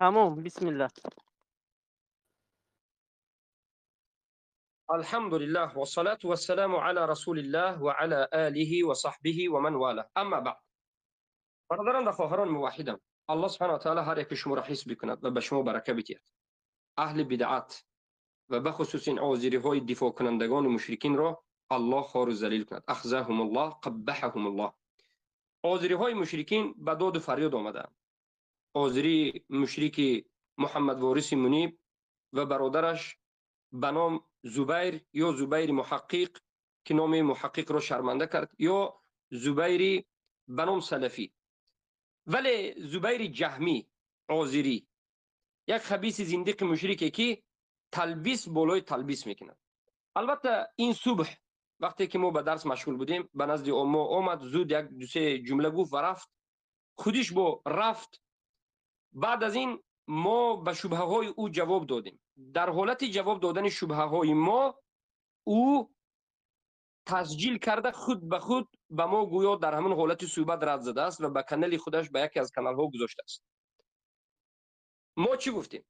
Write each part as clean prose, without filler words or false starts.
تمام بسم الله. الحمد لله والصلاة والسلام على رسول الله وعلى آله وصحبه ومن والاه. اما بعد، برادران و خواهران موحدم، الله سبحانه و تعالی هر یک شما را حفظ بکند و به شما برکه بتید. اهل بدعت و به خصوص این عاذری های دفاع کنندگان و مشرکین را الله خار و ذلیل کند. اخزاهم الله قبحهم الله. عاذری های مشرکین به داد و فریاد آمدند. عاذری مشرک محمد وارث منیب و برادرش به نام زبیر یا زبیر محقق که نام محقق را شرمنده کرد، یا زبیر به نام سلفی. ولی زبیر جهمی عاذری یک خبیث زندیق مشرکه که تلبیس بالای تلبیس میکند. البته این صبح وقتی که ما به درس مشغول بودیم به نزد ما آمد، زود یک دو سه جمله گفت و رفت. خودش با رفت. بعد از این ما به شبهه های او جواب دادیم. در حالت جواب دادن شبهه های ما، او تسجیل کرده خود به خود به ما گویا در همون حالت صحبت رد زده است و به کانال خودش به یکی از کانال ها گذاشته است. ما چی گفتیم؟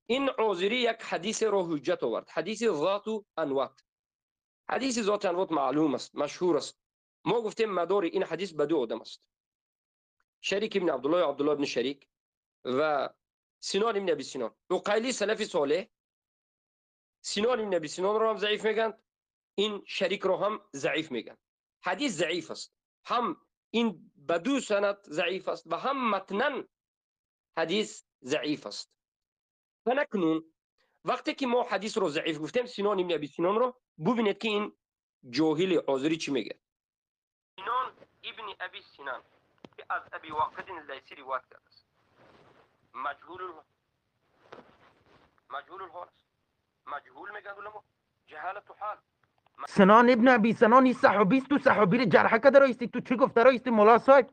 این عاذری یک حدیث را حجت آورد، حدیث ذات و انوات. حدیث ذات انوات معلوم است، مشهور است. ما گفتیم مدار این حدیث به دو آدم است: شریک ابن عبدالله، عبدالله ابن شریک، و سنان ابن ابی سنان. عقیلی سلف صالح سنان ابن ابی سنان را هم ضعیف میگن، این شریک را هم ضعیف میگن. حدیث ضعیف است، هم این بدو سند ضعیف است و هم متنن حدیث ضعیف است. فنکنون وقتی که ما حدیث رو ضعیف گفتیم، سنان ابن ابی سنان رو ببینید که این جاهل عاذری چی میگه. سنان ابن ابی سنان که از ابی واقد اللیثی روایت کرده است، مجهول الحال است. مجهول میگن علما، جهالت حال. سنان ابن ابی سنان این صحابی است، تو صحابی رو جرح کرده رایستی، تو چی گفته رایستی مولا صاحب؟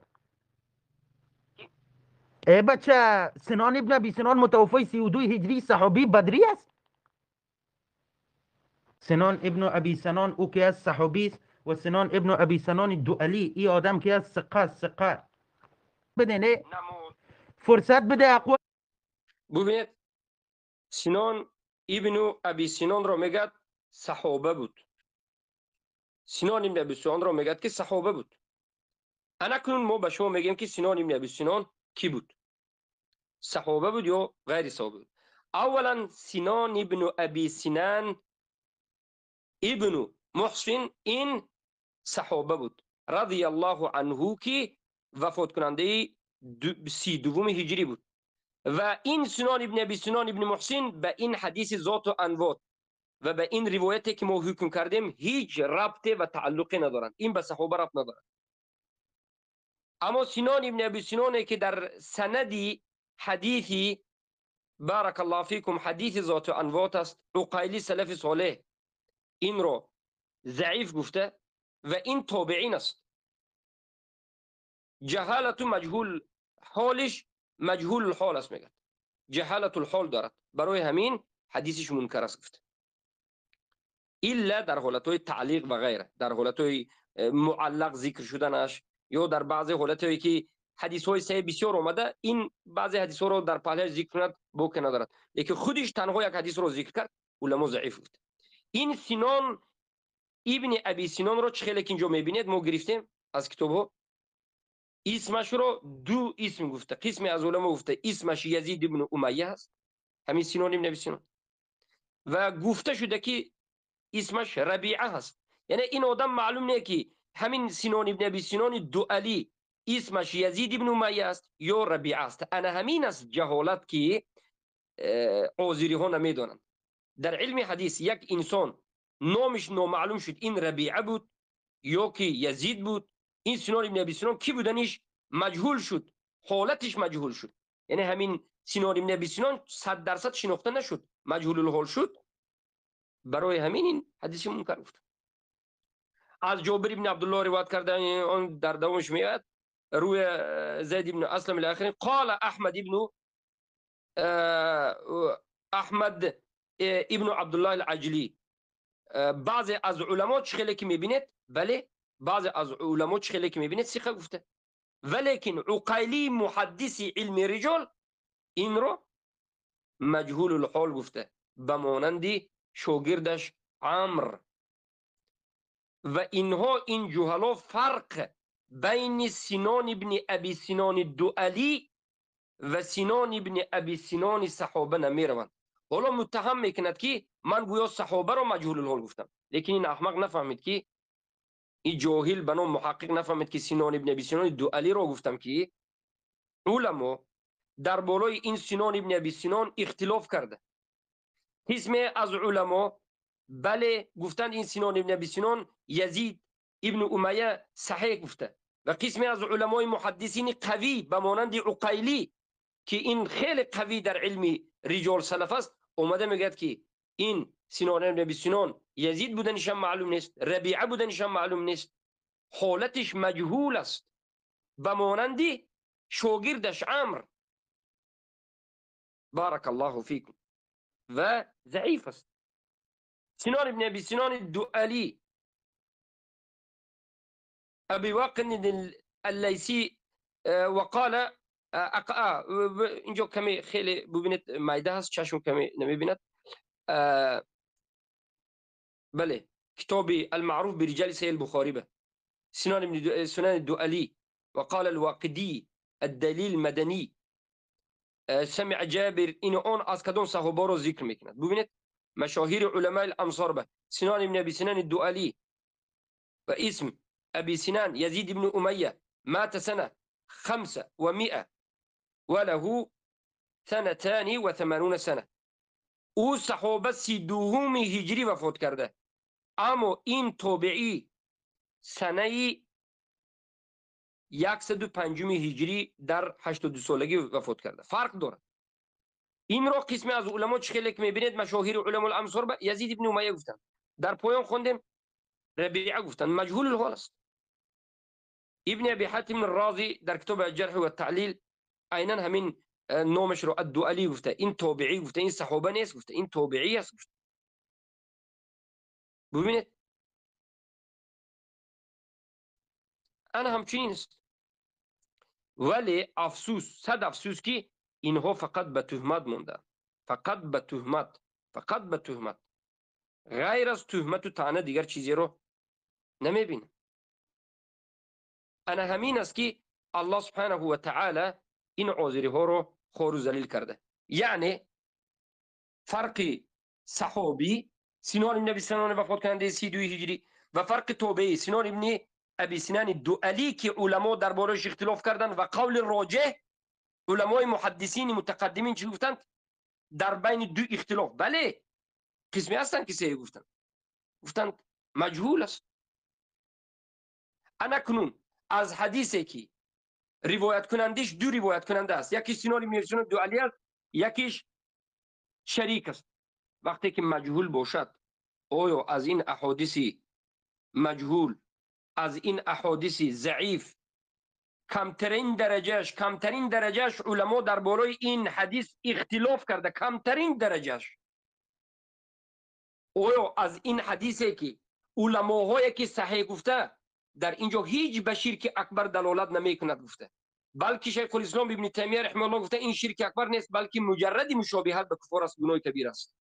ای بچه، سنان ابن ابی سنان متوفی 32 هجری صحابی بدری است. سنان ابن ابی سنان او که از صحابی است، و سنان ابن ابی سنان دوالی ای آدم که از ثقه بدینه فرصت بده اقوال. ببینید، سنان ابن ابی سنان را میگد صحابه بود. سنان ابن ابی سنان را میگد که صحابه بود. انا کنون ما به شما میگیم که سنان ابن ابی سنان کی بود؟ صحابه بود یا غیر صحابه بود؟ اولا سنان ابن ابی سنان ابن محسن این صحابه بود رضی الله عنه که وفات کننده 32 هجری بود. و این سنان ابن ابی سنان ابن محسن به این حدیث ذات و انوات و به این روایتی که ما حکم کردیم هیچ ربط و تعلقی ندارند. این به صحابه ربط ندارد. اما سنان ابن ابی سنانی که در سندی حدیثی بارک الله فیکم حدیث ذات و انوات است، عقیلی سلف صالح این رو ضعیف گفته و این تابعین است. جهالت و مجهول حالش مجهول الحال است میگه، جهالت الحال دارد، برای همین حدیثش منکر است گفته. الا در حالتهای تعلیق و غیره، در حالتهای معلق ذکر شدنش، یا در بعضی حالتهایی که حدیث های صحیح بسیار آمده، این بعضی حدیث ها رو در پهلوش ذکر کند بوک ندارد، لیکن خودش تنها یک حدیث رو ذکر کرد، علما ضعیف بود. این سنان ابن ابی سنان رو چه خیلی که اینجا میبینید ما گرفتیم از کتاب ها، اسمش رو دو اسم گفته. قسمی از علما گفته اسمش یزید ابن امیه است، همین سنان ابن ابی سنان، و گفته شده که اسمش ربیعه هست. یعنی این آدم معلوم نه که همین سنان ابن ابی سنان دوالی اسمش یزید ابن امیه است یا ربیعه است. انا همین است جهالت که عاذری ها نمیدونند. در علم حدیث یک انسان نامش نامعلوم شد، این ربیعه بود یا که یزید بود، این سنان ابن ابی سنان کی بودنش مجهول شد، حالتش مجهول شد. یعنی همین سنان ابن ابی سنان 100% شناخته نشد، مجهول الحال شد. برای همین این حدیث منکر گفت. از جابر ابن عبدالله روایت کرده، اون در دومش میاد روی زید ابن اسلم الاخرین قال احمد ابن احمد ابن عبدالله العجلی. بعضی از علما چه خیلی که میبینید، بله بعضی از علما چه خیلی که میبینید ثقه گفته، ولیکن عقیلی محدث علم رجال این رو مجهول الحال گفته به مانند شاگردش عمرو. و اینها این جهلا فرق بین سنان ابن ابی سنان الدؤلی و سنان ابن ابی سنان صحابه نمیروند. حالا متهم میکند که من گویا صحابه رو مجهول الحال گفتم، لیکن این احمق نفهمید که، این جاهل به نام محقق نفهمید که سنان ابن ابی سنان الدؤلی رو گفتم که علما در بالای این سنان ابن ابی سنان اختلاف کرده. قسم از علما بله گفتند این سنان ابن ابی سنان یزید ابن امیه صحیح گفته، و قسم از علمای محدثین قوی به مانند عقیلی که این خیلی قوی در علم رجال سلف است اومده میگه که این سنان ابن ابی سنان یزید بودنش هم معلوم نیست، ربیعه بودنش هم معلوم نیست، حالتش مجهول است، به مانند شاگردش عمرو بارک الله فیکم و ضعیف است. سنان ابن ابي سنان الدؤلي ابي واقد الليثي وقال اینجا کمی خیلی ببینید مایده هست، چشم کمی نمیبیند. بله کتاب المعروف برجال صحیح البخاری به سنان الدؤلي وقال الواقدي الدليل المدني سمع جابر این اون از کدام صحابه رو ذکر میکند. ببینید مشاهیر علماء الامصار به سنان ابن ابي سنان الدؤلي واسم أبي سنان يزيد بن أمية مات سنة 500 وله 82 سنة. او صحابه 32 هجری وفات کرده، اما این تابعی سنه 105 هجری در 82 سالگی وفات کرده. فرق دارد. این را قسمی از علما چخیلی که میبینید مشاهیر علما الامصار به یزید بن امیه گفتن، در پایان خوندیم ربیعه گفتن، مجهول الحال است. ابن ابي حاتم الرازي در کتاب الجرح والتعليل عینا همین نامش رو الدؤلی گفته، این تابعی گفته، این صحابه نیست گفته، این تابعی است گفته. ببینید انا همچنین است، ولی افسوس صد افسوس که اینها فقط به تهمت مونده، فقط به تهمت، فقط به تهمت، غیر از تهمت و طعنه دیگر چیزی رو نمیبینه. انا همین است که الله سبحانه و تعالی این عذری ها رو خور و ذلیل کرده. یعنی فرق صحابی سنان ابن ابی سنان وفات کننده 32 هجری و فرق توبهی سنان ابن ابی سنان الدؤلی که علما دربارش اختلاف کردند و قول راجح علمای محدثین متقدمین چی گفتند؟ در بین دو اختلاف. بله قسمی هستند که صحیح گفتند مجهول است. انا کنون از حدیثی که روایت کنندش دو روایت کننده است، یکی سنان ابن ابی سنان الدؤلی است، یکیش شریک است. وقتی که مجهول باشد آیا از این احادیث مجهول، از این احادیث ضعیف کمترین درجهش علما در بالای این حدیث اختلاف کرده، کمترین درجهش، آیا از این حدیثی که علماهایی که صحیح گفته در اینجا هیچ به شرک اکبر دلالت نمی کند گفته، بلکه شیخ الاسلام ابن تیمیه رحمه الله گفته این شرک اکبر نیست بلکه مجرد مشابهت به کفار است، گناه کبیر است.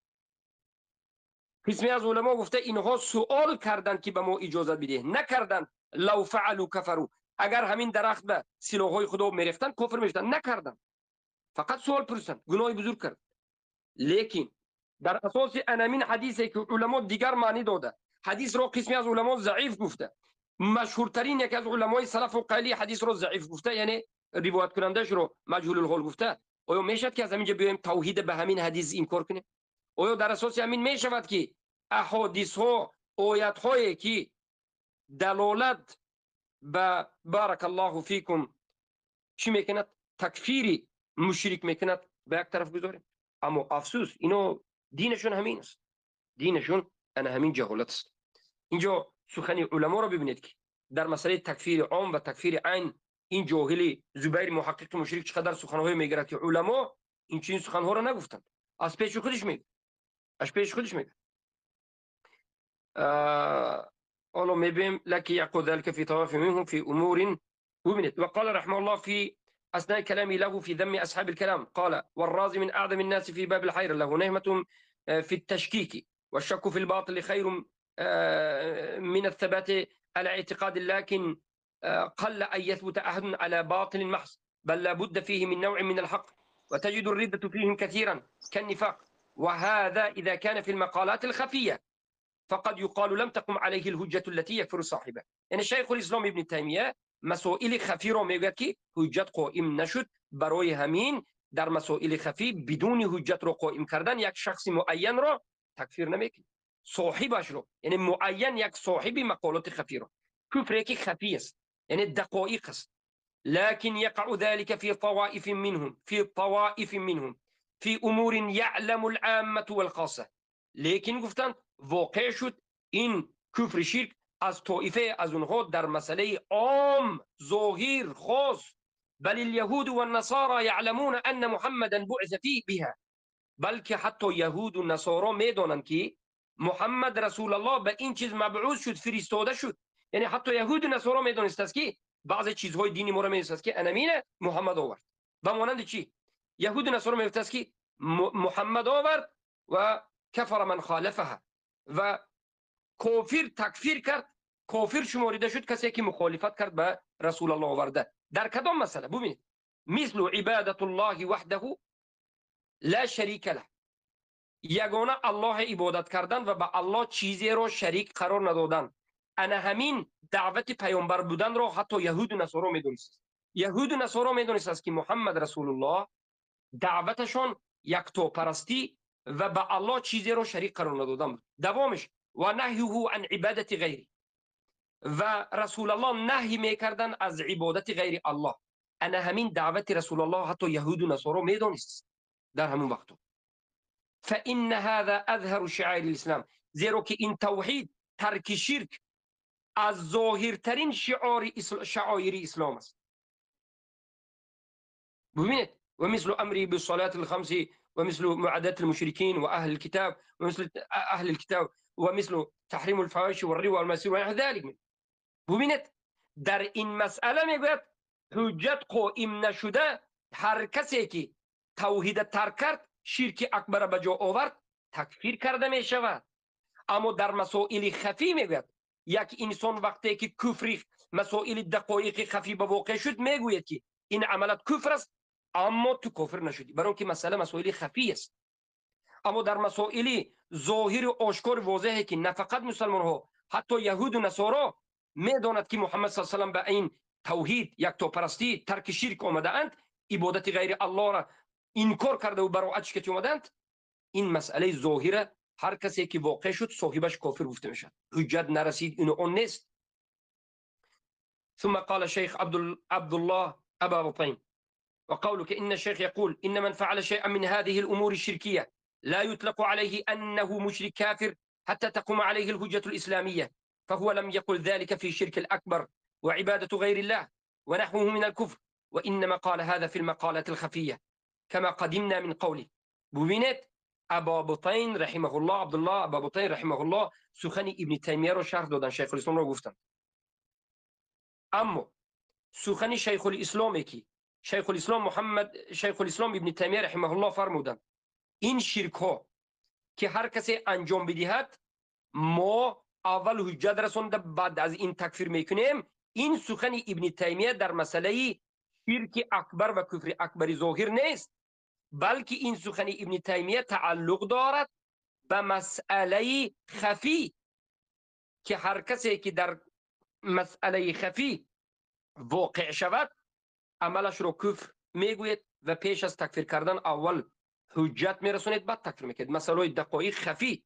قسمی از علما گفته اینها سوال کردند که به ما اجازت بده، نکردند لو فعلوا کفروا، اگر همین درخت به سلاحهای خدا میرفتن کفر میشدن، نکردند، فقط سوال پرسیدند، گناه بزرگ کرد. لیکن در اساس انامین حدیثی که علما دیگر معنی داده، حدیث را قسمی از علما ضعیف گفته، مشهورترین یکی از علمای سلف و قیلی حدیث را ضعیف گفته، یعنی روایت کنندش رو مجهول الحال گفته. آیا میشد که از همینجا بیایم توحید به همین حدیث انکار کنیم؟ آیا در اساس همین میشود که احادیث ها، آیات هایی که دلالت به بارک الله فیکم چی میکند؟ تکفیر مشرک میکند به یک طرف گذاریم؟ اما افسوس اینو دینشون همین است، دینشون انا همین جهالت است. اینجا سخن علما رو ببینید که در مسئله تکفیر عام و تکفیر عین این جاهلی زبیر محقق مشرک چقدر سخنهای میگرد که علما این چنین سخنها رو نگفتند، از پیش خودش میگه، از پیش خودش میگه. الله مبهم لك يعقد ذلك في طواف منهم في أمور وبنت. وقال رحمه الله في أثناء كلامي له في ذم أصحاب الكلام قال: والرازي من أعظم الناس في باب الخير، له نهمة في التشكيك، والشك في الباطل خير من الثبات على اعتقاد، لكن قل أن يثبت أحد على باطل محض، بل لا بد فيه من نوع من الحق، وتجد الردة فيهم كثيرا كالنفاق، وهذا إذا كان في المقالات الخفية، فقد يقال لم تقم عليه الهجة التي يكفر صاحبه. يعني شيخ الإسلام ابن تیمیه مسائل خفی رو میگوید که حجت قائم نشد، برای همین در مسائل خفی بدون حجت رو قائم کردن یک شخص معین رو تکفیر نمیکنه، صاحبش رو، یعنی معین یک صاحب مقالات خفی رو. کفر که خفی است یعنی دقایق است، لكن يقع ذلك في طوائف منهم في امور يعلم العامه والخاصه. لیکن گفتن واقع شد این کفر شرک از طائفه از اونها در مسئله عام ظاهر خاص. بل اليهود والنصارى يعلمون ان محمدا بعث فيه بها، بلکه حتی یهود و نصارا میدانند که محمد رسول الله به این چیز مبعوث شد، فرستاده شد. یعنی حتی یهود و نصارا میدانست که بعضی چیزهای دینی ما را میدانست که انامین محمد آورد. به مانند چی؟ یهود و نصارا میگفتند که محمد آورد و کفر من خالفها، و کافر تکفیر کرد، کافر شماریده شد کسی که مخالفت کرد به رسول الله آورده. در کدام مسئله؟ ببینید، مثل عبادت الله وحده لا شریک له، یگانه الله عبادت کردن و به الله چیزی را شریک قرار ندادن. انا همین دعوت پیامبر بودن را حتی یهود و نصارا میدونست. یهود و نصارا میدونست که محمد رسول الله دعوتشان یکتاپرستی و به الله چیزی را شریک قرار ندادن بود. دوامش و نهیه عن عبادت غیری، و رسول الله نهی میکردن از عبادت غیر الله. انا همین دعوت رسول الله حتی یهود و نصارا میدونست در همون وقت. فإن هذا أظهر شعائر الإسلام، زیرا که این توحید ترک شرک از ظاهرترین شعائر اسلام است. ببینید، و مثل امری بالصلاة الخمس، و مثل معادات المشركين واهل الكتاب، ومثل اهل الكتاب، ومثل تحریم الفواحش والربا والميسر ونحو ذلك. ببینید در این مسئله میگوید حجت قائم نشده هر کسی که توحید ترک کرد، شرک اکبر به جا آورد، تکفیر کرده می شود. اما در مسائل خفی میگوید یک انسان وقتی که کفری مسائل دقایق خفی به واقع شد میگوید که این عملت کفر است، اما تو کفر نشدی، برای که مسائل خفی است. اما در مسائل ظاهر و آشکار واضحه که نه فقط مسلمان ها، حتی یهود و نصارا میداند که محمد صلی الله علیه و به این توحید یکتاپرستی ترک شرک آمده اند، عبادت غیر الله را انکار کرده و براءتش که اومدند. این مسئله ظاهره، هر کسی که واقع شد صاحبش کافر گفته میشه، حجت نرسید اینو اون نیست. ثم قال الشيخ عبد الله أبا بطين: وقولك إن الشيخ يقول إن من فعل شيئا من هذه الأمور الشركية لا يطلق عليه أنه مشرك كافر حتى تقوم عليه الحجة الإسلامية، فهو لم يقل ذلك في الشرك الأكبر وعبادة غير الله ونحوه من الكفر، وإنما قال هذا في المقالات الخفية كما قدمنا من قوله. ببینید ابا بطین رحمه الله، عبدالله ابا بطین رحمه الله سخن ابن تیمیه رو شرح دادن، شیخ الاسلام رو گفتن. اما سخن شیخ الاسلامی که شیخ الاسلام ابن تیمیه رحمه الله فرمودن این شرک ها که هر کسی انجام بدهد ما اول حجت رسونده بعد از این تکفیر میکنیم، این سخن ابن تیمیه در مسئله شرک اکبر و کفر اکبر ظاهر نیست، بلکه این سخن ابن تیمیه تعلق دارد به مسئله خفی که هر کسی که در مسئله خفی واقع شود عملش رو کفر میگوید و پیش از تکفیر کردن اول حجت میرسونید بعد تکفیر میکنید، مسئله دقایق خفی.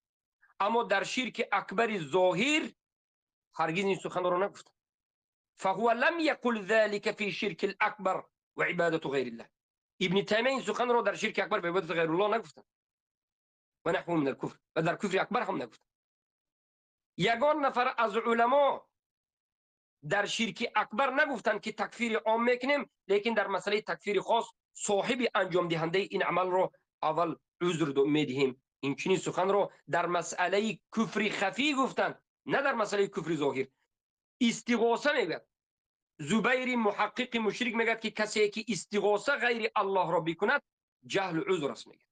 اما در شرک اکبر ظاهر هرگز این سخن رو نگفت. فهو لم يقل ذلك في شرك الاكبر وعباده غير الله. ابن تیمیه این سخن رو در شرک اکبر و عبادت غیر الله نگفتن و نحو من الكفر، و در کفر اکبر هم نگفتن. یگان نفر از علما در شرک اکبر نگفتن که تکفیر عام میکنیم، لیکن در مسئله تکفیر خاص صاحب انجام دهنده این عمل رو اول عذر میدهیم. این چنین سخن رو در مسئله کفر خفی گفتن، نه در مسئله کفر ظاهر. استغاثه میگوید زبیر محقق مشرک میگه که کسی که استغاثه غیر الله را بکند جهل و عذر است. میگه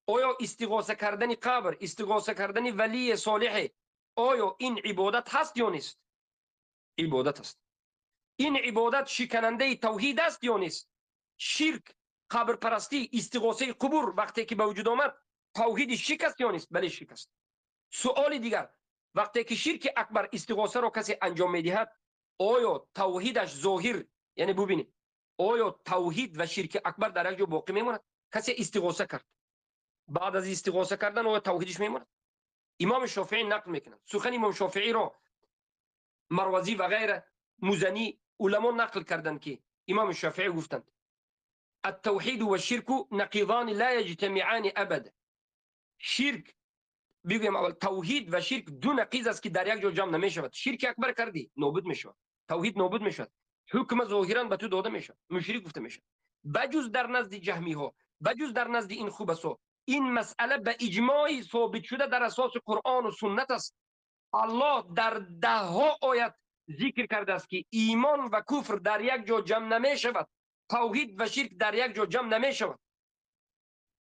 آیا استغاثه کردن قبر، استغاثه کردن ولی صالح، آیا این عبادت هست یا نیست؟ عبادت است. این عبادت شکننده توحید است یا نیست؟ شرک، قبر پرستی، استغاثه قبور وقتی که به وجود آمد توحید شکست یا نیست؟ بله شکست. سوال دیگر، وقتی که شرک اکبر استغاثه را کسی انجام میدهد آیا توحیدش ظاهر، یعنی ببینید آیا توحید و شرک اکبر در یک جا باقی میماند؟ کسی استغاثه کرد، بعد از استغاثه کردن آیا توحیدش میماند؟ امام شافعی نقل میکنند، سخن امام شافعی را مروزی و غیره مزنی علما نقل کردند که امام شافعی گفتند التوحید و الشرك نقیضان لا یجتمعان ابدا. شرک، بگویم اول توحید و شرک دو نقیض است که در یک جا جمع نمیشود. شرک اکبر کردی نابود میشود، توحید نابود میشود، حکم ظاهرا به تو داده میشود، مشرک گفته میشود. بجز در نزد جهمی ها، بجز در نزد این خوبسا، این مسئله به اجماع ثابت شده در اساس قرآن و سنت است. الله در ده ها آیت ذکر کرده است که ایمان و کفر در یک جا جمع نمی شود، توحید و شرک در یک جا جمع نمی شود.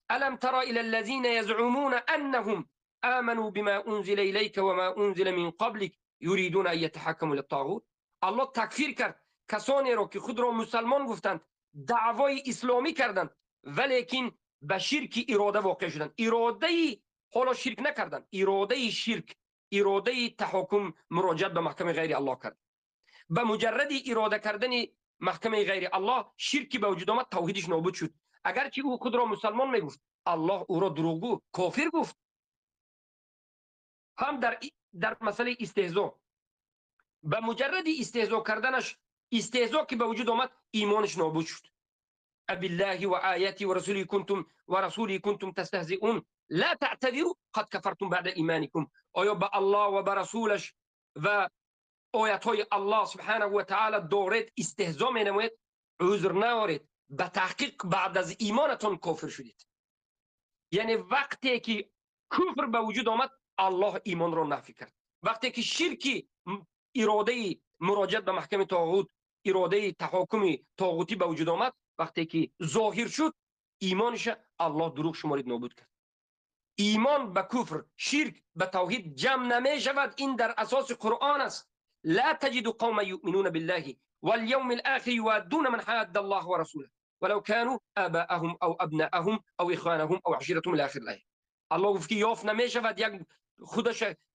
الم تر الى الذين يزعمون انهم آمنوا بما انزل اليك وما انزل من قبلك يريدون ان يتحكموا للطاغوت. الله تکفیر کرد کسانی را که خود را مسلمان گفتند، دعوای اسلامی کردند ولیکن به شرک اراده واقع شدند. اراده حالا شرک نکردند، اراده شرک، اراده تحکم مراجعت به محکم غیر الله کرد. به مجرد اراده کردن محکم غیر الله شرکی به وجود آمد، توحیدش نابود شد. اگرچه او خود را مسلمان میگفت الله او را دروغگو کافر گفت. هم در مسئله استهزاء، به مجرد استهزاء کردنش، استهزاء که به وجود آمد ایمانش نابود شد. بالله و آیاتی و رسولی کنتم تستهزئون لا تعتذروا قد کفرتم بعد ایمانکم. آیا به الله و به رسولش و آیات های الله سبحانه و تعالی دارید استهزاء می نموید؟ عذر نارید، به تحقیق بعد از ایمانتون کافر شدید. یعنی وقتی که کفر به وجود آمد الله ایمان را نفی کرد. وقتی که شرکی اراده مراجعت به محکم طاغوت، اراده تحاکم طاغوتی به وجود آمد، وقتی که ظاهر شد ایمانش الله دروغ شمارید، نابود کرد. ایمان به کفر، شرک به توحید جمع نمی شود. این در اساس قرآن است. لا تجد قوم يؤمنون بالله واليوم الآخر يوادون من حاد الله ورسوله ولو كانوا آباءهم او ابناءهم او اخوانهم او عشيرتهم الى اخر الايه. الله گفت که یافت نمی شود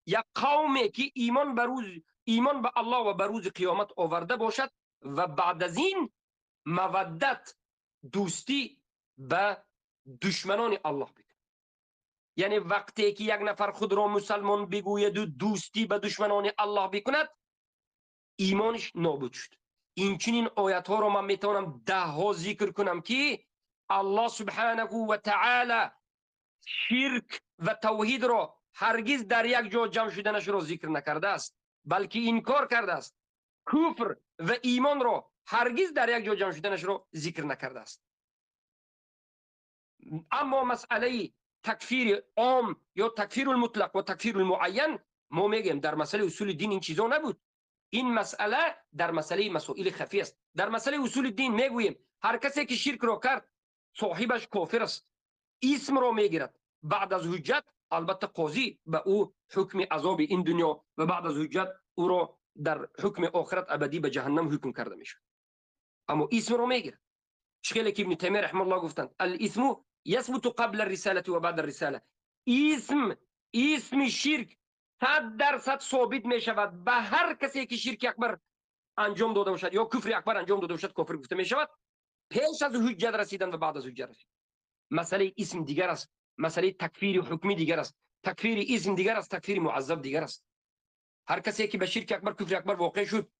یک قومی که ایمان به الله و به روز قیامت آورده باشد و بعد از این مودت، دوستی به دشمنان الله بکند. یعنی وقتی که یک نفر خود را مسلمان بگوید و دوستی به دشمنان الله بکند ایمانش نابود شد. این چنین آیت ها را من میتونم ده ها ذکر کنم که الله سبحانه و تعالی شرک و توحید را هرگز در یک جا جمع شدنش را ذکر نکرده است، بلکه انکار کرده است. کفر و ایمان را هرگز در یک جا جمع شدنش را ذکر نکرده است. اما مسئله تکفیر عام یا تکفیر المطلق و تکفیر المعین، ما میگیم در مسئله اصول دین این چیزا نبود. این مسئله در مسئله مسائل خفی است. در مسئله اصول دین میگوییم هر کسی که شرک را کرد صاحبش کافر است، اسم را میگیرد. بعد از حجت البته قاضی به او حکم عذاب این دنیا و بعد از حجت او را در حکم آخرت ابدی به جهنم حکم کرده میشه، اما اسم را میگیرد. شکلی که ابن تیمیه رحمه الله گفتند الاسم یثبت قبل الرساله و بعد الرساله. اسم شرک 100% ثابت می شود به هر کسی که شرک اکبر انجام داده باشد یا کفر اکبر انجام داده باشد کافر گفته می شود، پیش از حجت رسیدن و بعد از حجت رسیدن. مسئله اسم دیگر است، مسئله تکفیر حکمی دیگر است. تکفیر اسم دیگر است، تکفیر معذب دیگر است. هر کسی که به شرک اکبر کفر اکبر واقع شد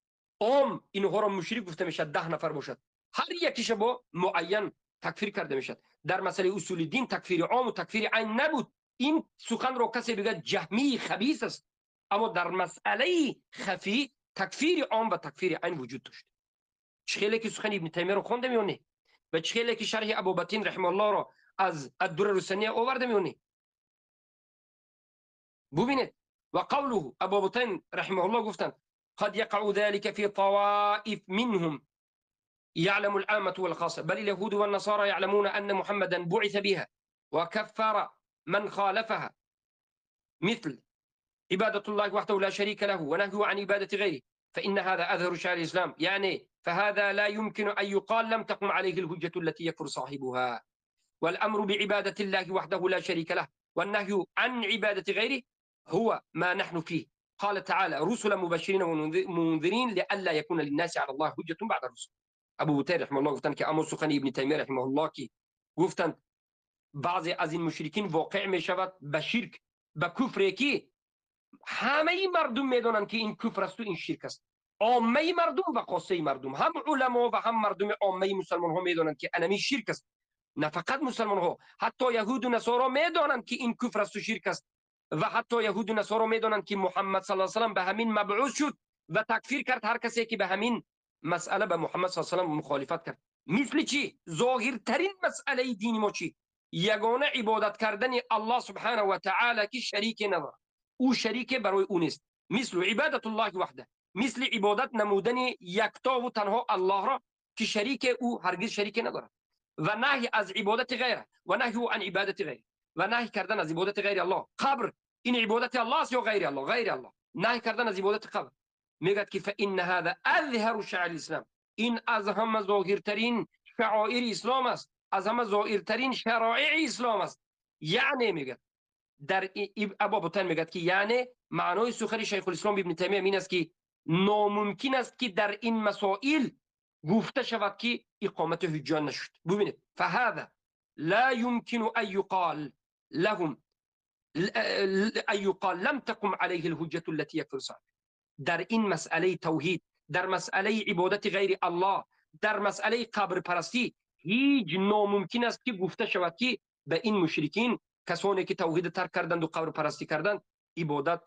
عام اینها را مشرک گفته می شود، 10 نفر باشد هر یکیش با معین تکفیر کرده می شود. در مسئله اصول دین تکفیر عام و تکفیر عین نبود. این سخن را کسی بگه جهمی خبیث است، اما در مسئله خفی تکفیر عام و تکفیر عین وجود داشت. چخیلی که سخن ابن تیمیه رو خونده میونی و چخیلی که شرح ابوبطین رحمه الله را از الدرر السنیه آورده میونی. ببینید و قوله ابوبطین رحمه الله گفتند قد يقع ذلك في طوائف منهم يعلم العامة والخاصة، بل اليهود والنصارى يعلمون أن محمدا بعث بها وكفر من خالفها، مثل عبادة الله وحده لا شريك له ونهيه عن عبادة غيره، فإن هذا أظهر شعائر الإسلام. يعني فهذا لا يمكن أن يقال لم تقم عليه الهجة التي يكفر صاحبها. والأمر بعبادة الله وحده لا شريك له والنهي عن عبادة غيره هو ما نحن فيه. قال تعالى: رسلا مبشرين ومنذرين لئلا يكون للناس على الله حجة بعد الرسل. ابو بطير رحمه الله گفتن که اما سخن ابن تیمیه رحمه الله که گفتند بعضی از این مشرکین واقع می شود به شرک، به کفری که همه مردم میدونن که این کفر است و این شرک است. عامه مردم و خاصه مردم، هم علما و هم مردم عامه مسلمان ها میدونن که انمی شرک است. نه فقط مسلمان ها، حتی یهود و نصارا میدونن که این کفر است و شرک است. و حتی یهود و نصارا میدونن که محمد صلی الله علیه و سلم به همین مبعوث شد و تکفیر کرد هر کسی که به همین مسئله به محمد صلی الله علیه و سلم مخالفت کرد. مثل چی؟ ظاهرترین مسئله دین ما چی؟ یگانه عبادت کردن الله سبحانه و تعالی که شریک نداره، او شریک برای او نیست. مثل عبادت الله وحده، مثل عبادت نمودن یکتا و تنها الله را که شریک او هرگز شریک نداره. و نهی از عبادت غیره و نهی عن عبادت غیره و نهی کردن از عبادت غیر الله. قبر این عبادت الله است یا غیر الله؟ غیر الله. نهی کردن از عبادت قبر. میگه که فإن هذا اظهر شعائر الاسلام، این از همه ظاهرترین شعائر اسلام است، از همه ظاهرترین شرایع اسلام است. یعنی میگه در ابا بطن میگه که یعنی معنای سخن شیخ الاسلام ابن تیمیه این است که ناممکن است که در این مسائل گفته شود که اقامت حجه نشد. ببینید فهذا لا يمكن ان يقال لهم ان يقال لم تقم عليه الحجه التي يكفر صاحب. در این مسئله توحید، در مسئله عبادت غیر الله، در مسئله قبر پرستی هیچ ناممکن است که گفته شود که به این مشرکین، کسانی که توحید ترک کردند و قبر پرستی کردند، عبادت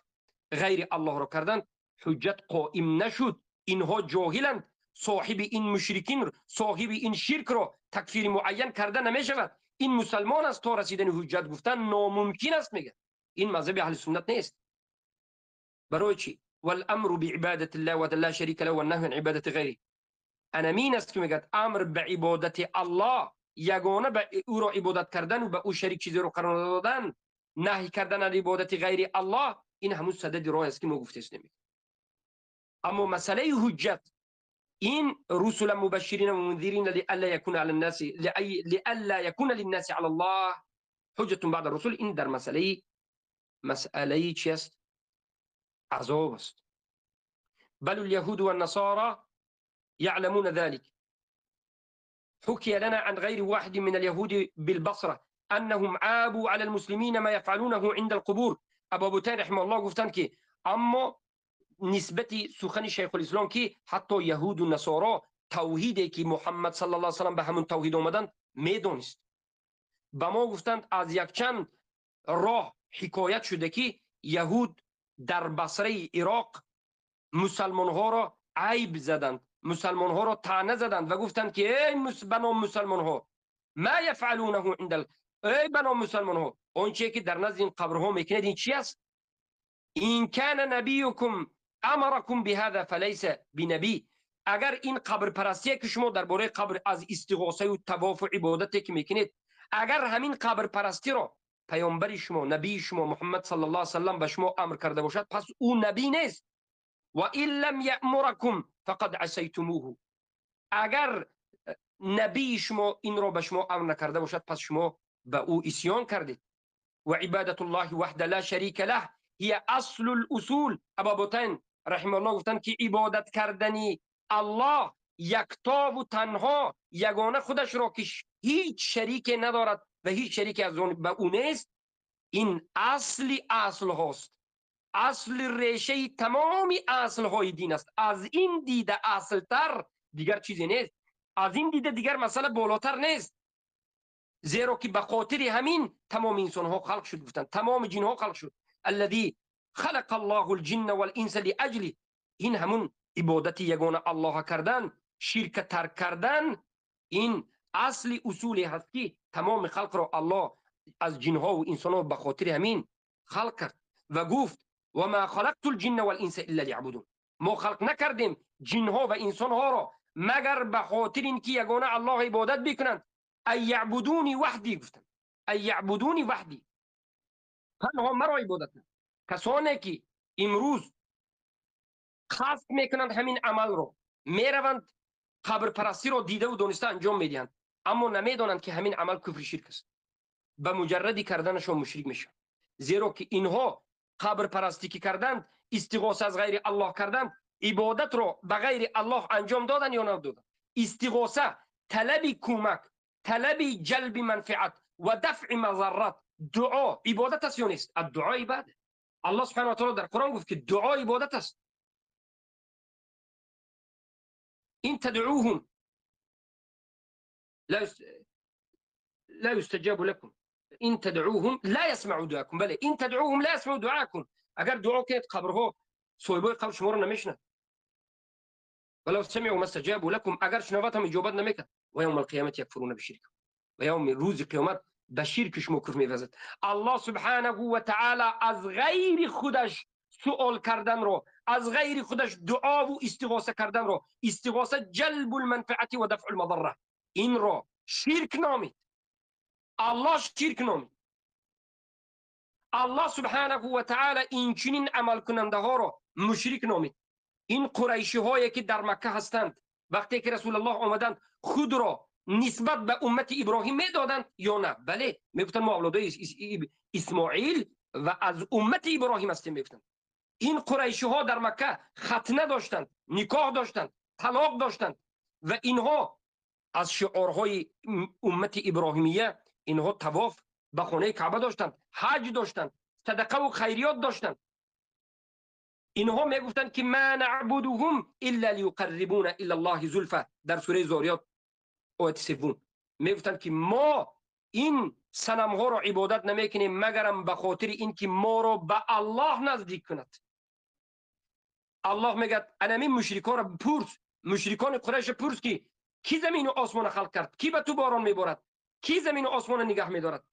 غیر الله را کردند، حجت قائم نشد. اینها جاهلند. صاحب این مشرکین، صاحب این شرک را تکفیر معین کرده نمی شود. این مسلمان است تا رسیدن حجت گفتن ناممکن است. میگه این مذهب اهل سنت نیست. برای چی؟ والامر بعبادت الله و لا شریک له والنهی عن عبادت غیره. انا مین است که میگه امر به عبادت الله، یگانه به او را عبادت کردن و به او شریک چیزی را قرار دادن، نهی کردن از عبادت غیر الله، این همون صدد راه است که ما گفته است. اما مسئله حجت، این رسل مبشرین و منذرین لئلا یکون علی الناس لئلا یکون للناس علی الله حجت بعد الرسل، این در مسئله چی است؟ عذاب است. بل اليهود والنصارى يعلمون ذلك. حكي لنا عن غير واحد من اليهود بالبصرة أنهم عابوا على المسلمين ما يفعلونه عند القبور. ابو بطین رحمه الله گفتن که اما نسبتی سخن شیخ الاسلام که حتی یهود و نصارا توحیدی که محمد صلی الله علیه و سلم به همون توحید آمدند میدونست. به ما گفتند از یک چند راه حکایت شده که یهود در بصره عراق مسلمان ها را عیب زدند، مسلمان ها را طعنه زدند و گفتند که ای بنام مسلمان ها ما یفعلونه ای بنام مسلمان ها، آنچه که در نزد این قبرها میکنید این چی است؟ این کان نبیکم امرکم بهذا فلیس بنبی. اگر این قبر پرستی که شما درباره قبر از استغاثه و طواف و عبادتی که میکنید، اگر همین قبر پرستی را پیامبر شما، نبی شما محمد صلی الله علیه و سلم به شما امر کرده باشد، پس او نبی نیست. و ان لم یأمرکم فقد عصیتموه. اگر نبی شما این را به شما امر نکرده باشد، پس شما به او عصیان کردید. و عبادت الله وحده لا شریک له هی اصل الاصول. ابا بطین رحمه الله گفتن که عبادت کردنی الله یکتا و تنها، یگانه خودش را که هیچ شریک ندارد و هیچ شریک از اون به او نیست، این اصل هاست، اصل ریشه تمامی اصل های دین است. از این دیده اصل تر دیگر چیزی نیست، از این دیده دیگر مسئله بالاتر نیست. زیرا که به خاطر همین تمام انسان ها خلق شد. گفتن تمام جن ها خلق شد. الذي خلق الله الجن والانس لاجل. این همون عبادت یگانه الله کردن، شرک ترک کردن، این اصل اصولی هست که تمام خلق را الله از جن ها و انسان ها به خاطر همین خلق کرد و گفت و ما خلقت الجن والانس الا ليعبدون. ما خلق نکردیم جنها و انسانها را مگر به خاطر اینکه یگانه الله عبادت بکنند. ای یعبدونی وحدی گفتن، ای یعبدونی وحدی، تنها مرا عبادت کنند. کسانی که امروز قصد میکنند همین عمل رو، میروند قبر پرستی رو دیده و دانسته انجام میدهند، اما نمیدانند که همین عمل کفر شرک است. به مجردی کردنشون مشرک میشن، زیرا که اینها قبر پرستی که کردند، استغاثه از غیر الله کردند، عبادت رو به غیر الله انجام دادن یا ندادن. استغاثه طلب کمک، طلب جلب منفعت و دفع مضرات. دعا عبادت است یا نیست؟ الدعا عبادت. الله سبحانه و تعالی در قرآن گفت که دعا عبادت است. این تدعوهم لا يستجاب لكم، ان تدعوهم لا يسمعوا دعاءكم. بله، ان تدعوهم لا يسمعوا دعاءكم. اگر دعا کنید قبرها صاحبای قبر شما رو نمیشنن. ولو سمعوا ما استجابوا لكم، اگر شنوات هم اجابت نمیکرد. و یوم القیامت یکفرون بشرک، و یوم روز قیامت به شرک شما کفر می‌ورزد. الله سبحانه و تعالی از غیر خودش سوال کردن رو، از غیر خودش دعا و استغاثه کردن رو، استغاثه جلب المنفعه و دفع المضره، این رو شرک نامید. الله شرک نامید. الله سبحانه و تعالی این چنین عمل کننده ها رو مشرک نامید. این قریشی هایی که در مکه هستند، وقتی که رسول الله آمدند خود را نسبت به امت ابراهیم میدادند یا نه؟ بله، میگفتند ما اولادای اسماعیل و از امت ابراهیم هستیم. میگفتند این قریشی ها در مکه ختنه داشتند، نکاح داشتند، طلاق داشتند و اینها از شعارهای امت ابراهیمیه، اینها طواف به خانه کعبه داشتند، حج داشتند، صدقه و خیریات داشتند. اینها میگفتند که ما نعبدهم الا لیقربونا الی الله زلفا. در سوره زاریات آیه 3 میگفتند که ما این صنم ها را عبادت نمیکنیم مگرم به خاطر اینکه ما را به الله نزدیک کند. الله میگه انمی مشرکان را پرس، مشرکان قریش پرس که کی زمین و آسمان خلق کرد؟ کی به تو باران میبارد؟ کی زمین و آسمان نگاه میدارد؟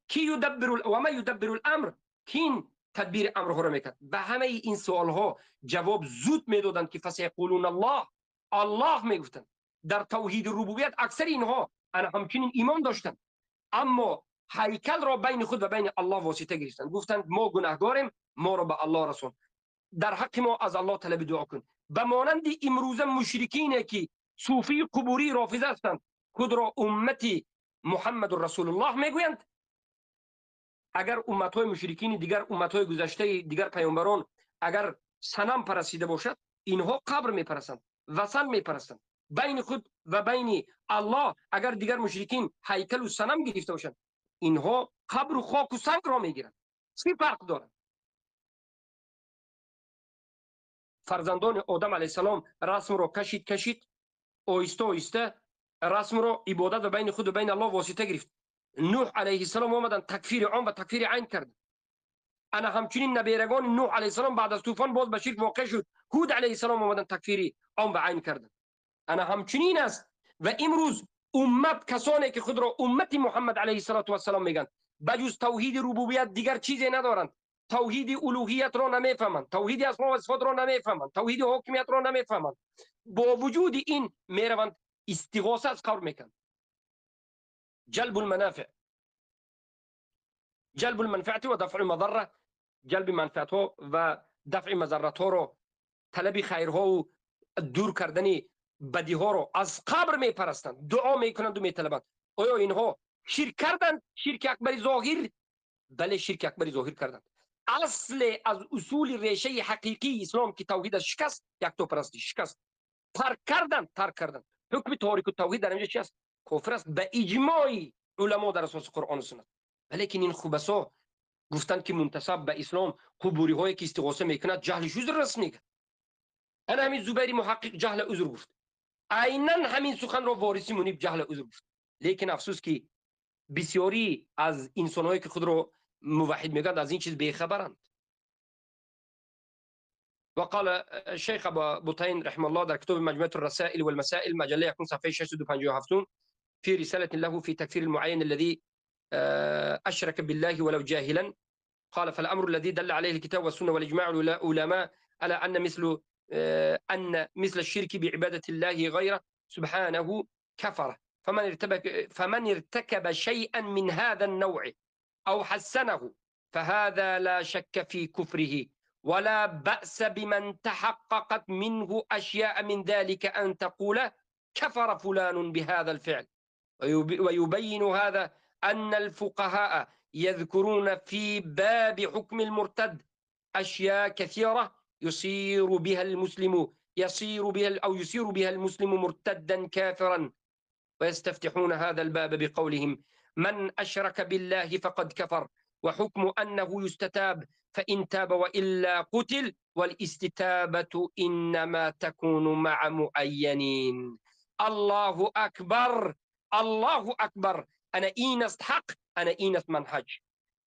کی یدبر و ما یدبر الامر؟ کی تدبیر امر ها را میکرد؟ به همه این سوال ها جواب زود میدادند که فسیقولون الله، الله میگفتند. در توحید ربوبیت اکثر اینها انا همچنین ایمان داشتند، اما هیکل را بین خود و بین الله واسطه گرفتند. گفتند ما گناهگاریم، ما را به الله رسون، در حق ما از الله طلب دعا کن. به مانند امروزه مشرکینه که صوفی قبوری رافضه هستند، خود را امتی محمد رسول الله میگویند. اگر امتهای مشرکین دیگر، امتهای گذشته دیگر پیامبران اگر صنم پرستیده باشد، اینها قبر میپرستند، وثن میپرستند. بین خود و بین الله اگر دیگر مشرکین هیکل و صنم گرفته باشند، اینها قبر و خاک و سنگ را میگیرند. چه فرق دارد؟ فرزندان آدم علیه السلام رسم را کشید آیسته آیسته رسم را عبادت و بین خود و بین الله واسطه گرفت. نوح علیه السلام آمدن تکفیر عام و تکفیر عین کرد. انا همچنین نبیرگان نوح علیه السلام بعد از طوفان باز به شرک واقع شد. هود علیه السلام آمدن تکفیر عام و عین کردن. انا همچنین است. و امروز امت، کسانی که خود را امت محمد علیه السلام میگن، بجز توحید ربوبیت دیگر چیزی ندارند. توحید الوهیت را نمیفهمند، توحید اسماء و صفات را نمیفهمند، توحید حاکمیت را نمیفهمند. با وجود این میروند استغاثه از قبر میکنند. جلب المنافع، جلب المنفعه و دفع المضره، جلب منفعت ها و دفع مضرات ها رو، طلب خیرها و دور کردن بدی ها رو از قبر میپرستند، دعا میکنند و میطلبند. آیا اینها شرک کردند؟ شرک اکبر ظاهر؟ بله، شرک اکبر ظاهر کردند. اصل از اصول ریشه حقیقی اسلام که توحید از شکست، یکتاپرستی شکست، ترک کردند. حکم تاریک التوحید در اینجا چی است؟ کفر است به اجماع علما در اساس قرآن و سنت. ولیکن این خوبسا گفتند که منتسب به اسلام قبوری هایی که استغاثه میکند جهلش عذر راست میگه. انا همین زبیری محقق جهل عذر گفت، عیناً همین سخن را وارثی منیب جهل عذر گفت. لیکن افسوس که بسیاری از انسانهایی که خود را موحد میگن از این چیز بیخبرند. وقال الشيخ ابو بطين رحمه الله در كتاب مجموعة الرسائل والمسائل مجله يكون صفحه 657 في رسالة له في تكفير المعين الذي أشرك بالله ولو جاهلا، قال فالأمر الذي دل عليه الكتاب والسنة والإجماع العلماء على أن مثل أن مثل الشرك بعبادة الله غيره سبحانه كفر. فمن ارتكب شيئا من هذا النوع أو حسنه فهذا لا شك في كفره، ولا بأس بمن تحققت منه أشياء من ذلك أن تقول كفر فلان بهذا الفعل. ويبين هذا أن الفقهاء يذكرون في باب حكم المرتد أشياء كثيرة يصير بها المسلم مرتدا كافرا، ويستفتحون هذا الباب بقولهم: من أشرك بالله فقد كفر، وحكم أنه يستتاب، فإن تاب وإلا قتل، والاستتابة إنما تكون مع مؤينين. الله أكبر، الله أكبر. أنا إينست حق، أنا إينست منهج.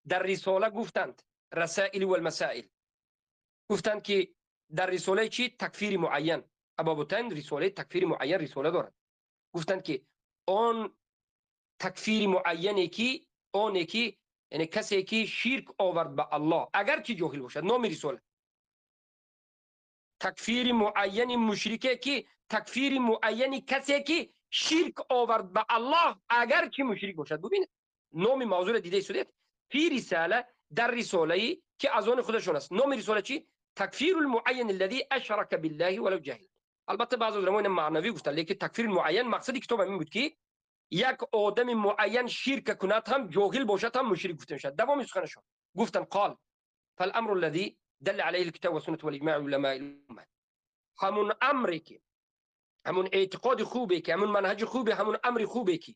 در رسالة گفتند، رسائل والمسائل، گفتند که در رساله چی؟ تکفیر معین. ابابوتین رساله تکفیر معین رساله دارد. گفتند که آن تکفیر معینی که آنی که یعنی کسی که شرک آورد به الله اگر که جاهل باشد، نام رساله تکفیر معین مشرکه که تکفیر معین کسی که شرک آورد به الله اگر که مشرک باشد. ببینید نام موضوع دیده شدید فی رساله، در رساله که از آن خودشون است. نام رساله چی؟ تکفیر المعین الذي اشرک بالله ولو جهل. البته بعضی علما معنوی گفتن، لیکن تکفیر معین مقصد کتاب همین بود که یک آدم معین شرک کند هم جاهل باشد هم مشرک گفته میشد. دوام سخنشون گفتن قال فالامر الذي دل عليه الكتاب والسنه والاجماع علماء الامه. همون امری که، همون اعتقاد خوبی که، همون منهج خوبی، همون امر خوبی که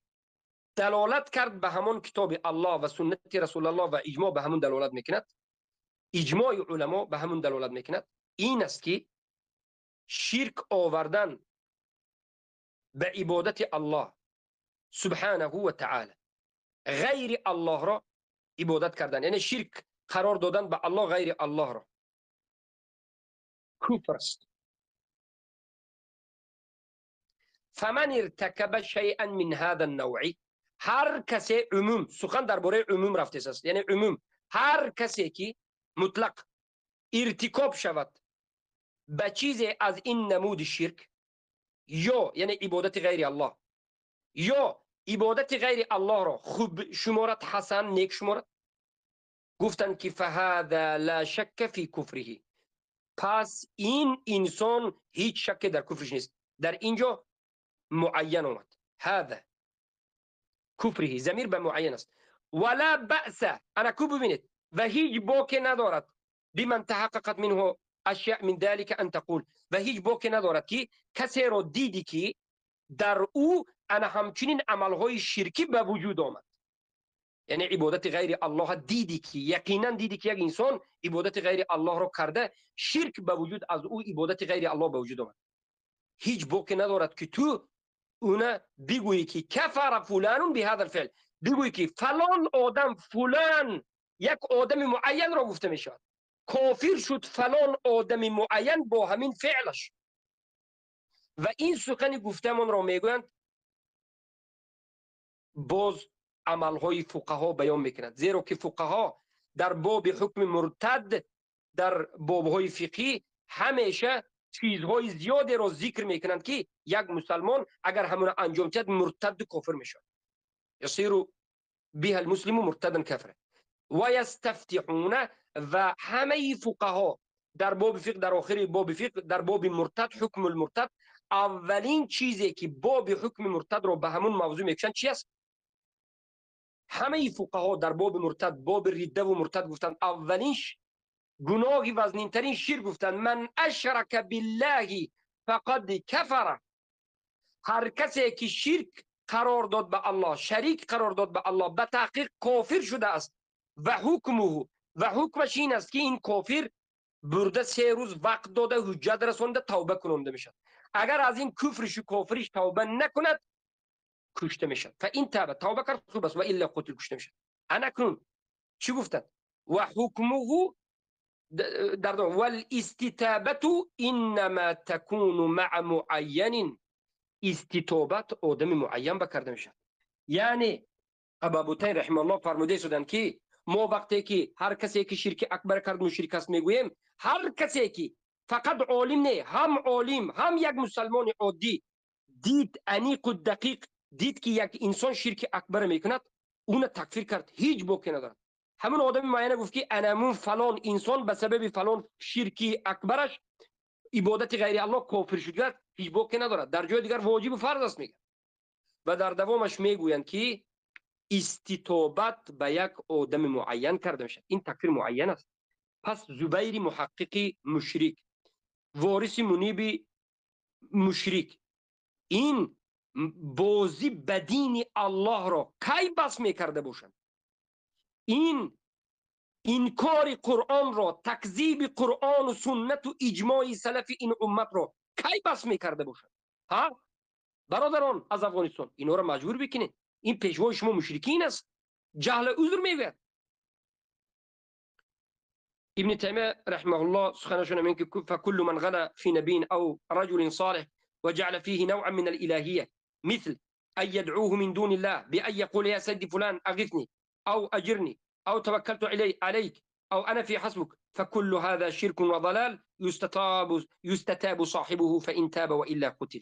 دلالت کرد به همون کتاب الله و سنت رسول الله و اجماع به همون دلالت میکند، اجماع علما به همون دلالت میکند، این است که شرک آوردن به عبادت الله سبحانه و تعالی، غیر الله را عبادت کردن، یعنی شرک قرار دادن به الله غیر الله را، کفر است. فمن ارتکب شیئا من هذا النوع، هر کسی، عموم سخن درباره عموم رفته است، یعنی عموم هر کسی که مطلق ارتکاب شود به چیزی از این نمود شرک، یا یعنی عبادت غیر الله، یا عبادت غیر الله را خوب شمارت، حسن نیک شمارت، گفتن که فهذا لا شک فی کفره، پس این انسان هیچ شک در کفرش نیست. در اینجا معین آمد، هذا کفره، ضمیر به معین است. ولا بأس، انا کو ببینید، و هیچ باکی ندارد بمن تحققت منه اشیاء من ذلك ان تقول، و هیچ باکی ندارد که کسی را دیدی که در او انا همچنین عملهای شرکی به وجود آمد، یعنی عبادت غیر الله دیدی که یقینا دیدی که یک انسان عبادت غیر الله را کرده، شرک به وجود از او عبادت غیر الله به وجود آمد، هیچ باکی ندارد که تو اونا بگویی که کفر فلان به هذا الفعل، بگویی که فلان آدم، فلان یک آدم معین را گفته می شود کافر شد، فلان آدم معین با همین فعلش. و این سخن گفتمان را میگویند باز عملهای فقها بیان میکند، زیرا که فقها در باب حکم مرتد در بابهای فقهی همیشه چیزهای زیادی را ذکر میکنند که یک مسلمان اگر همون انجام کرد مرتد کافر میشود، یصیر به المسلم مرتدا کافر. و یستفتحون، و همه فقها در باب فقه، در آخر باب فقه، در باب مرتد، حکم المرتد، اولین چیزی که باب حکم مرتد را به همون موضوع میکشند چی است؟ همه فقها در باب مرتد، باب ردت و مرتد گفتند اولینش گناهی وزنین ترین شرک گفتند من اشرک بالله فقد کفر، هر کسی که شرک قرار داد به الله، شریک قرار داد به الله، به تحقیق کافر شده است. و حکمه، و حکمش این است که این کافر برده 3 روز وقت داده، حجت رسونده، توبه کننده میشد. اگر از این کفرش و کافرش توبه نکند کشته میشد. فاین توبه کرد خوب است و الا قتل، کشته میشد. انا کنون چی گفتن؟ و حکمه در والاستتابه انما تكون مع معین، استتابت آدم معین بکرده میشد. یعنی ابابوتین رحمه الله فرموده شدند که ما وقتی که هر کسی که شرک اکبر کرد مشرک است میگوییم، هر کسی که فقط عالم نه، هم عالم هم یک مسلمان عادی دید انیق و دقیق دید که یک انسان شرک اکبر میکند، اون تکفیر کرد، هیچ باکی ندارد. همون آدم معینه گفت که انمون فلان انسان به سبب فلان شرکی اکبرش عبادت غیر الله کافر شد، هیچ باکی ندارد. در جای دیگر واجب و فرض است میگه. و در دوامش میگویند که استتابت به یک آدم معین کرده میشه، این تکفیر معین است. پس زبیر محقق مشرک، وارث منیب مشرک، این بازی بدین الله را کی بس میکرده باشند؟ این انکار قرآن را، تکذیب قرآن و سنت و اجماع سلف این امت را کی بس میکرده باشند؟ ها برادران از افغانستان، اینا را مجبور بکنید. این پیشوای شما مشرکین است، جهل عذر میگوید. ابن تيمية رحمه الله سخنشنا منك فكل من غلا في نبي أو رجل صالح وجعل فيه نوعا من الإلهية، مثل أن يدعوه من دون الله بأن يقول يا سيدي فلان أغثني أو أجرني أو توكلت عليك أو أنا في حسبك، فكل هذا شرك وضلال يستتاب صاحبه فإن تاب وإلا قتل.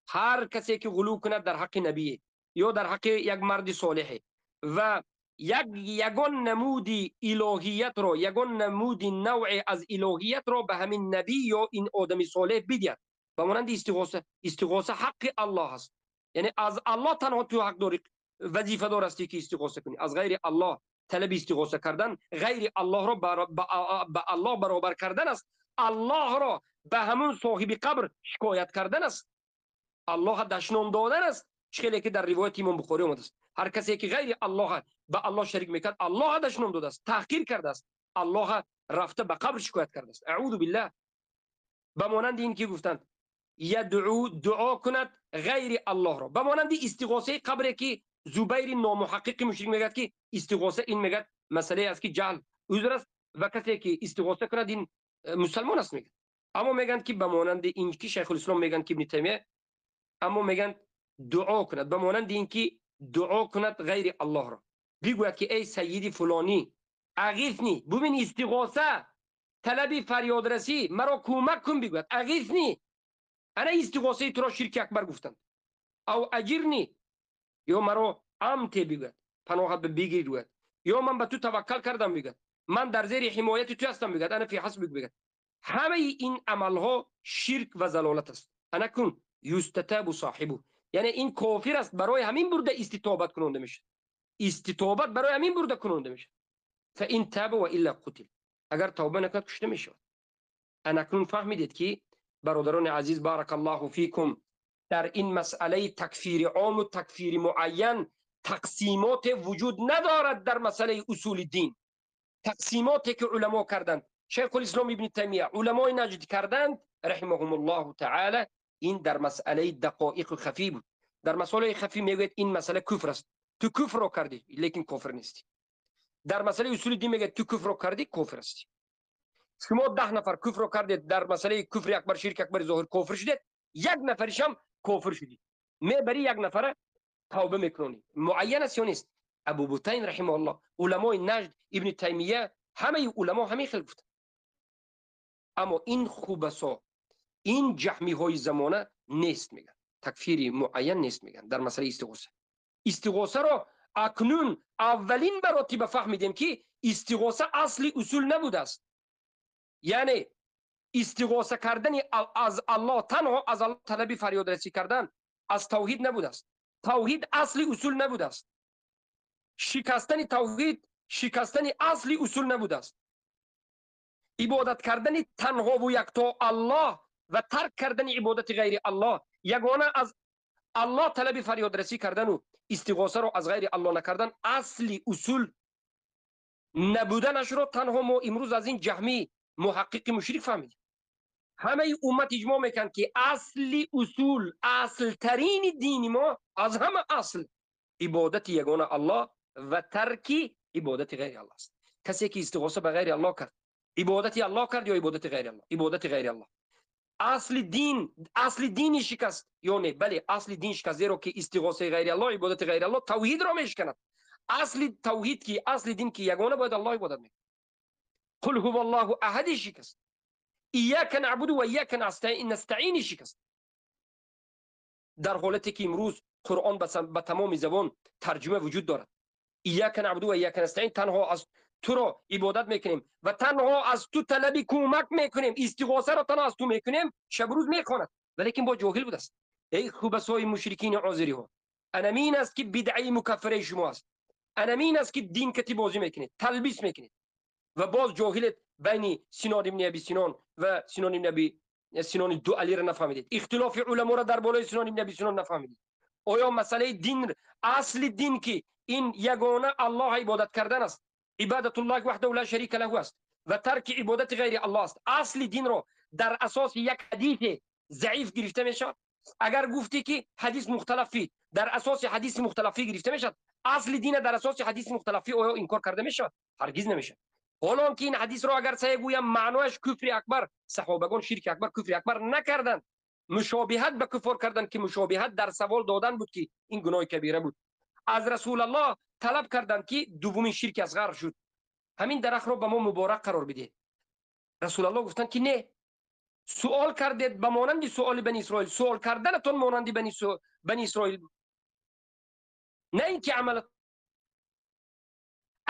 هر کسی که غلو کند در حق نبیه یا در حق یک مرد صالحه و یگان نمودی الهیت رو، یگان نمودی نوع از الهیت رو به همین نبی یا این آدم صالح بدید، به مانند استغاثه حق الله است. یعنی از الله تنها تو حق داری، وظیفه دار هستی که استغاثه کنی. از غیر الله طلب استغاثه کردن غیر الله رو به الله برابر کردن است. الله را به همون صاحب قبر شکایت کردن است. الله دشنام دادن است، چیزی که در روایت امام بخاری اومده است. هر کسی که غیر الله به الله شریک میکرد، الله دشنام داده است، تحقیر کرده است، الله رفته به قبر شکایت کرده است. اعوذ بالله. به مانند این که گفتند دعا کند غیر الله را، به مانند استغاثه قبری که زبیر نامحقق مشرک میگه که استغاثه این میگه مسئله است که جهل عذر است و کسی که استغاثه کند این مسلمان است میگه. اما میگن که به مانند این که شیخ الاسلام میگن که ابن تیمیه، اما میگن دعا کند به مانند اینکه دعا کند غیر الله را، بگوید که ای سیدی فلانی اغیثنی، ببین استغاثه، طلب فریادرسی، مرا کمک کن، بگوید اغیثنی، انا استغاثه تو را شرک اکبر گفتند. او اجرنی، یا مرا امت، بگوید پناه بگیر، بگوید یا من به تو توکل کردم، بگوید من در زیر حمایت تو هستم، بگوید انا فی حسبک، بگوید. همه این عملها شرک و ضلالت است. انا کن یستتاب صاحبه، یعنی این کافر است، برای همین برده استتابت کننده میشه، استتابت برای همین برده کننده میشه. فان تاب و الا قتل، اگر توبه نکرد کشته میشه. انا کن فهمیدید که برادران عزیز بارک الله فیکم، در این مسئله تکفیر عام و تکفیر معین تقسیمات وجود ندارد. در مسئله اصول دین تقسیماتی که علما کردند، شیخ الاسلام ابن تیمیه، علمای نجد کردند رحمهم الله تعالی، این در مسئله دقایق خفی بود. در مسئله خفی میگوید این مسئله کفر است، تو کفر رو کردی لیکن کافر نیستی. در مسئله اصول دین میگه تو کفر رو کردی کافر هستی. شما 10 نفر کفر رو کردید، در مسئله کفر اکبر شرک اکبر ظاهر کافر شدید، یک نفرش هم کافر شدید، میبری یک نفر توبه میکنی. معین است یا نیست؟ ابو بطین رحمه الله، علمای نجد، ابن تیمیه، همه علما همین خیلی گفتن. اما این خوبسا، این جهمی های زمانه نیست میگن، تکفیری معین نیست میگن در مسئله استغاثه. استغاثه را اکنون اولین براتب فهمیدیم که استغاثه اصلی اصول نبوده است. یعنی استغاثه کردن از الله، تنها از الله طلب فریادرسی کردن از توحید نبوده است. توحید اصلی اصول نبوده است. شکستن توحید شکستن اصلی اصول نبوده است. عبادت کردن تنها و یکتا الله و ترک کردن عبادت غیر الله، یگانه از الله طلب فریادرسی کردن و استغاثه رو از غیر الله نکردن اصلی اصول نبودنش رو تنها ما امروز از این جهمی محقق مشرک فهمیدیم. همه امت اجماع میکنن که اصلی اصول، اصل ترین دین ما از همه اصل عبادت یگانه الله و ترک عبادت غیر الله است. کسی که استغاثه به غیر الله کرد، عبادت الله کرد یا عبادت غیر الله؟ عبادت غیر الله. اصل دین شکست یا نه؟ بله، اصل دین شکست، زیرا که استغاثه غیر الله، عبادت غیر الله توحید را میشکند. اصل توحید کی، اصل دین کی، یگانه باید الله عبادت میکنه. قل هو الله احد شکست. ایاک نعبد و ایاک نستعین شکست. در حالتی که امروز قرآن به تمام زبان ترجمه وجود دارد. ایاک نعبد و ایاک نستعین، تنها از تو را عبادت میکنیم و تنها از تو طلب کمک میکنیم، استغاثه را تنها از تو میکنیم، شب روز میخواند ولیکن با جاهل بود است. ای خبثای مشرکین عاذری ها، انمین است که بدعی مکفره شما است، انمین است که دین کتی بازی میکنید، تلبیس میکنید و باز جاهلت بین سنان ابن ابی سنان و سنان ابن ابی سنان دو علی را نفهمیدید، اختلاف علما را در بالای سنان ابن ابی سنان نفهمیدید. آیا مسئله دین، اصل دین که این یگانه الله عبادت کردن است، عبادت الله وحده لا شریک له است و ترک عبادت غیر الله است، اصل دین را در اساس یک حدیث ضعیف گرفته میشد؟ اگر گفتی که حدیث مختلفی در اساس حدیث مختلفی گرفته میشد، اصل دین در اساس حدیث مختلفی آیا انکار کرده میشد؟ هرگز نمیشه. حالا که این حدیث را اگر سعی گویم معنایش کفر اکبر، صحابگان شرک اکبر کفر اکبر نکردند، مشابهت به کفار کردند که مشابهت در سوال دادن بود که این گناه کبیره بود. از رسول الله طلب کردند که دومین شرک اصغر شد، همین درخت را به ما مبارک قرار بده. رسول الله گفتند که نه، سوال کردید به مانند سوال بنی اسرائیل، سوال کردنتون مانند بنی اسرائیل، نه اینکه عمل.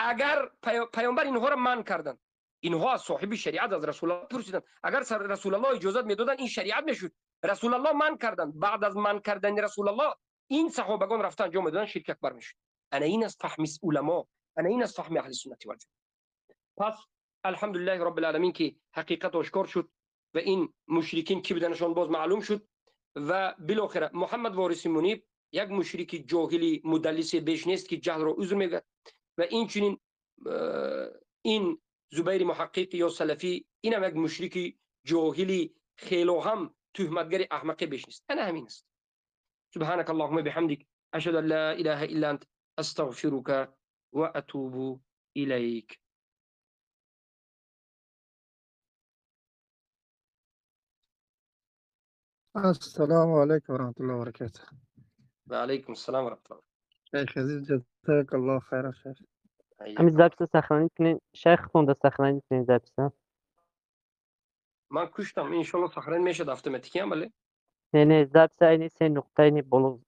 اگر پیامبر اینها را منع کردند، اینها از صاحب شریعت از رسول الله پرسیدند، اگر رسول الله اجازت میدادند این شریعت میشد، رسول الله منع کردند، بعد از منع کردن رسول الله این صحابگان رفتن انجام دادن، شرک اکبر میشد. انا این از فهم علما، انا این از فهم اهل سنت و الجماعه. پس الحمدلله رب العالمین که حقیقت آشکار شد و این مشرکین کی بودنشان باز معلوم شد و بالاخره محمد وارث منیب یک مشرک جاهلی مدلس بیش نیست که جهل را عذر میگه و این چنین این زبیر محقق یا سلفی این هم یک مشرک جاهلی خیلی هم تهمتگر احمقی بیش نیست. انا همین است. سبحانك اللهم بحمدك اشهد ان لا اله الا انت استغفرك واتوب اليك. السلام عليكم ورحمة الله وبركاته. وعليكم السلام ورحمة الله. شيخ عزيز جزاك الله خير شيخ. همین زبسه سخنرانی کنین، شیخ خونده سخنرانی کنین زبسه. من کشتم، انشالله سخنرانی میشه اتوماتیکی عمله. نه زبسه اینی سه نقطه اینی بلوغ